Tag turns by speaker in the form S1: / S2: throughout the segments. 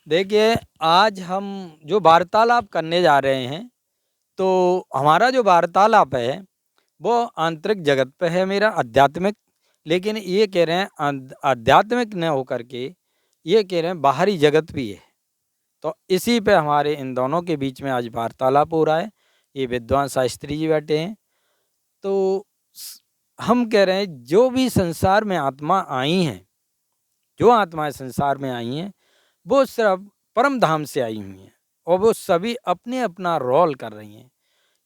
S1: देखिए, आज हम जो वार्तालाप करने जा रहे हैं, तो हमारा जो वार्तालाप है, वो आंतरिक जगत पे है मेरा आध्यात्मिक। लेकिन ये कह रहे हैं आध्यात्मिक न होकर के, ये कह रहे हैं बाहरी जगत भी है। तो इसी पे हमारे इन दोनों के बीच में आज वार्तालाप हो रहा है। ये विद्वान शास्त्री जी बैठे हैं। तो स हम कह रहे हैं जो भी संसार में आत्मा आई हैं, जो आत्माएँ संसार में आई हैं, वो सब परम धाम से आई हुई हैं और वो सभी अपने अपना रोल कर रही हैं।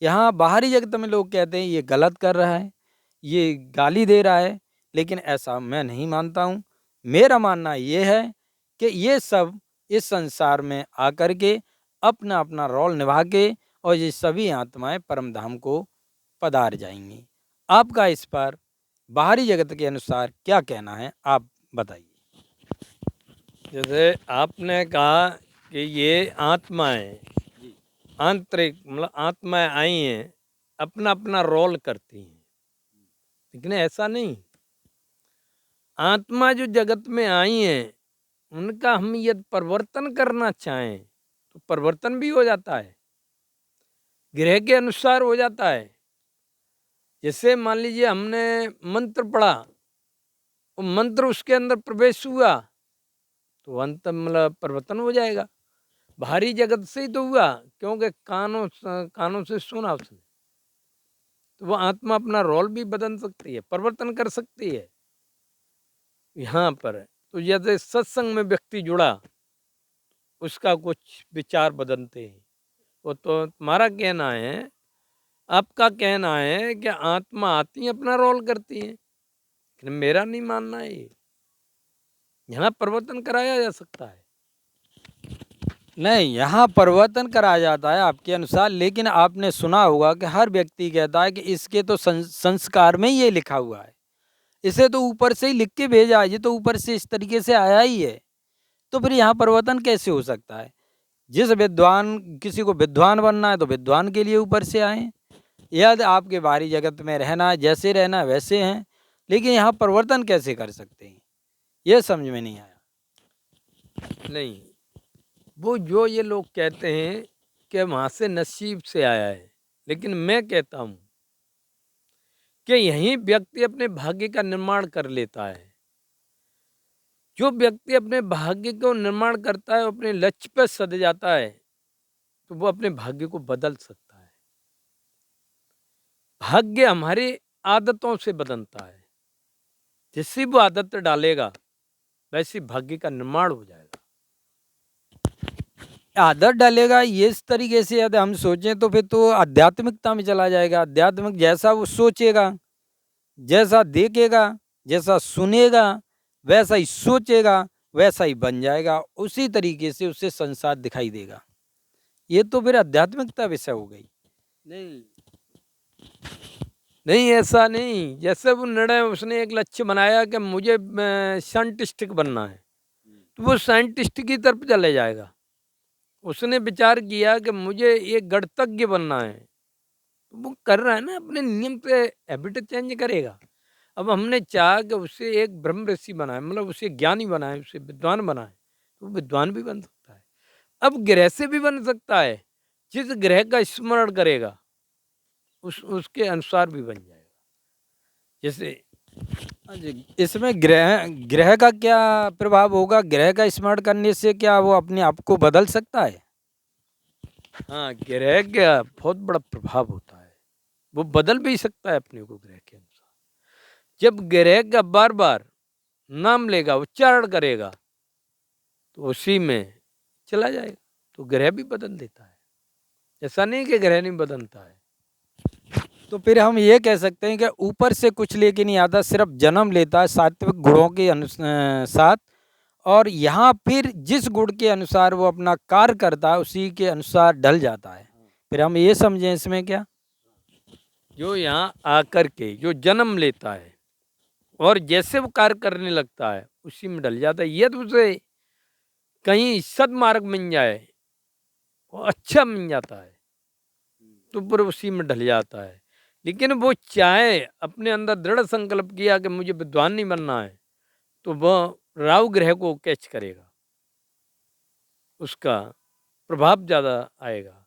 S1: यहाँ बाहरी जगत में लोग कहते हैं ये गलत कर रहा है, ये गाली दे रहा है, लेकिन ऐसा मैं नहीं मानता हूँ। मेरा मानना ये है कि ये सब इस संसार में आकर के अपना अपना रोल निभा के और ये सभी आत्माएं परम धाम को पधार जाएंगी। आपका इस पर बाहरी जगत के अनुसार क्या कहना है, आप बताइए।
S2: जैसे आपने कहा कि ये आत्माएं
S1: जी।
S2: आंतरिक मतलब आत्माएं आई हैं, अपना अपना रोल करती हैं, लेकिन ऐसा नहीं। आत्मा जो जगत में आई हैं, उनका हम यदि परिवर्तन करना चाहें तो परिवर्तन भी हो जाता है, ग्रह के अनुसार हो जाता है। जैसे मान लीजिए हमने मंत्र पढ़ा, वो मंत्र उसके अंदर प्रवेश हुआ तो अंत मतलब परिवर्तन हो जाएगा। बाहरी जगत से ही तो हुआ, क्योंकि कानों से सुना उसने। तो वो आत्मा अपना रोल भी बदल सकती है, परिवर्तन कर सकती है। यहाँ पर तो जैसे सत्संग में व्यक्ति जुड़ा, उसका कुछ विचार बदलते हैं। वो तो तुम्हारा कहना है, आपका कहना है कि आत्मा आती है अपना रोल करती है, लेकिन मेरा नहीं मानना है ये। यहाँ परिवर्तन कराया जा सकता है।
S1: नहीं, यहाँ परिवर्तन करा जाता है आपके अनुसार, लेकिन आपने सुना होगा कि हर व्यक्ति कहता है कि इसके तो संस्कार में ही ये लिखा हुआ है, इसे तो ऊपर से ही लिख के भेजा है, ये तो ऊपर से इस तरीके से आया ही है। तो फिर यहाँ परिवर्तन कैसे हो सकता है? जिस विद्वान किसी को विद्वान बनना है तो विद्वान के लिए ऊपर से आए हैं। यदि आपके बाहरी जगत में रहना है, जैसे रहना है वैसे हैं, लेकिन यहाँ परिवर्तन कैसे कर सकते हैं, ये समझ में नहीं आया।
S2: नहीं, वो जो ये लोग कहते हैं कि वहाँ से नसीब से आया है, लेकिन मैं कहता हूँ कि यही व्यक्ति अपने भाग्य का निर्माण कर लेता है। जो व्यक्ति अपने भाग्य को निर्माण करता है, अपने लक्ष्य पर सध जाता है, तो वो अपने भाग्य को बदल सकता है। भाग्य हमारी आदतों से बदलता है। जैसी वो आदत डालेगा, वैसी भाग्य का निर्माण हो जाएगा।
S1: आदत डालेगा, ये इस तरीके से यदि हम सोचें तो फिर तो आध्यात्मिकता में चला जाएगा। आध्यात्मिक जैसा वो सोचेगा, जैसा देखेगा, जैसा सुनेगा, वैसा ही सोचेगा, वैसा ही बन जाएगा। उसी तरीके से उसे संसार दिखाई देगा। ये तो फिर आध्यात्मिकता विषय हो गई।
S2: नहीं, नहीं ऐसा नहीं। जैसे वो निर्णय उसने एक लक्ष्य बनाया कि मुझे साइंटिस्ट बनना है, तो वो साइंटिस्ट की तरफ चले जाएगा। उसने विचार किया कि मुझे एक गणितज्ञ बनना है, तो वो कर रहा है ना, अपने नियम से हैबिट चेंज करेगा। अब हमने चाहा कि उसे एक ब्रह्म ऋषि बनाए, मतलब उसे ज्ञानी बनाए, उसे विद्वान बनाए, तो वो विद्वान भी बन सकता है। अब ग्रह से भी बन सकता है। जिस ग्रह का स्मरण करेगा, उसके अनुसार भी बन जाएगा। जैसे
S1: हाँ जी, इसमें ग्रह ग्रह का क्या प्रभाव होगा? ग्रह का स्मरण करने से क्या वो अपने आप को बदल सकता है?
S2: हाँ, ग्रह का बहुत बड़ा प्रभाव होता है। वो बदल भी सकता है अपने को ग्रह के अनुसार। जब ग्रह का बार बार नाम लेगा, उच्चारण करेगा, तो उसी में चला जाएगा। तो ग्रह भी बदल देता है। ऐसा नहीं कि ग्रह नहीं बदलता है।
S1: तो फिर हम ये कह सकते हैं कि ऊपर से कुछ लेके नहीं आता, सिर्फ जन्म लेता है सात्विक गुणों के साथ, और यहाँ फिर जिस गुण के अनुसार वो अपना कार्य करता है उसी के अनुसार ढल जाता है। फिर हम ये समझें इसमें क्या?
S2: जो यहाँ आकर के जो जन्म लेता है और जैसे वो कार्य करने लगता है, उसी में ढल जाता है। यदि उसे कहीं सदमार्ग मिल जाए, वो अच्छा मिल जाता है, तो फिर उसी में ढल जाता है। लेकिन वो चाहे अपने अंदर दृढ़ संकल्प किया कि मुझे विद्वान नहीं बनना है, तो वह राहु ग्रह को कैच करेगा, उसका प्रभाव ज़्यादा आएगा,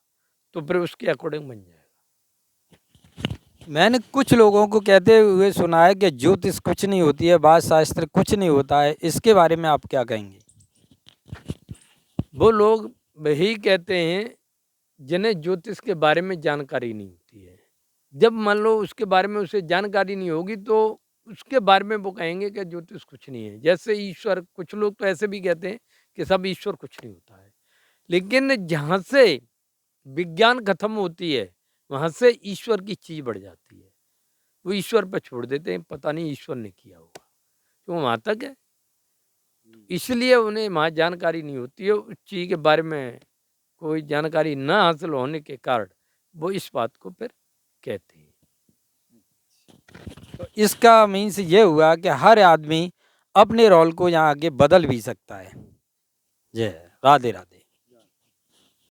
S2: तो फिर उसके अकॉर्डिंग बन जाएगा।
S1: मैंने कुछ लोगों को कहते हुए सुना है कि ज्योतिष कुछ नहीं होती है, वास्तुशास्त्र कुछ नहीं होता है। इसके बारे में आप क्या कहेंगे?
S2: वो लोग वही कहते हैं जिन्हें ज्योतिष के बारे में जानकारी नहीं होती है। जब मान लो उसके बारे में उसे जानकारी नहीं होगी तो उसके बारे में वो कहेंगे कि ज्योतिष कुछ नहीं है। जैसे ईश्वर, कुछ लोग तो ऐसे भी कहते हैं कि सब ईश्वर कुछ नहीं होता है। लेकिन जहाँ से विज्ञान खत्म होती है, वहाँ से ईश्वर की चीज़ बढ़ जाती है। वो ईश्वर पे छोड़ देते हैं, पता नहीं ईश्वर ने किया होगा। तो वहाँ तक है। इसलिए उन्हें वहाँ जानकारी नहीं होती है। उस चीज़ के बारे में कोई जानकारी ना हासिल होने के कारण वो इस बात को फिर कहते हैं।
S1: तो इसका मीन्स ये हुआ कि हर आदमी अपने रोल को यहाँ आगे बदल भी सकता है। जय राधे राधे।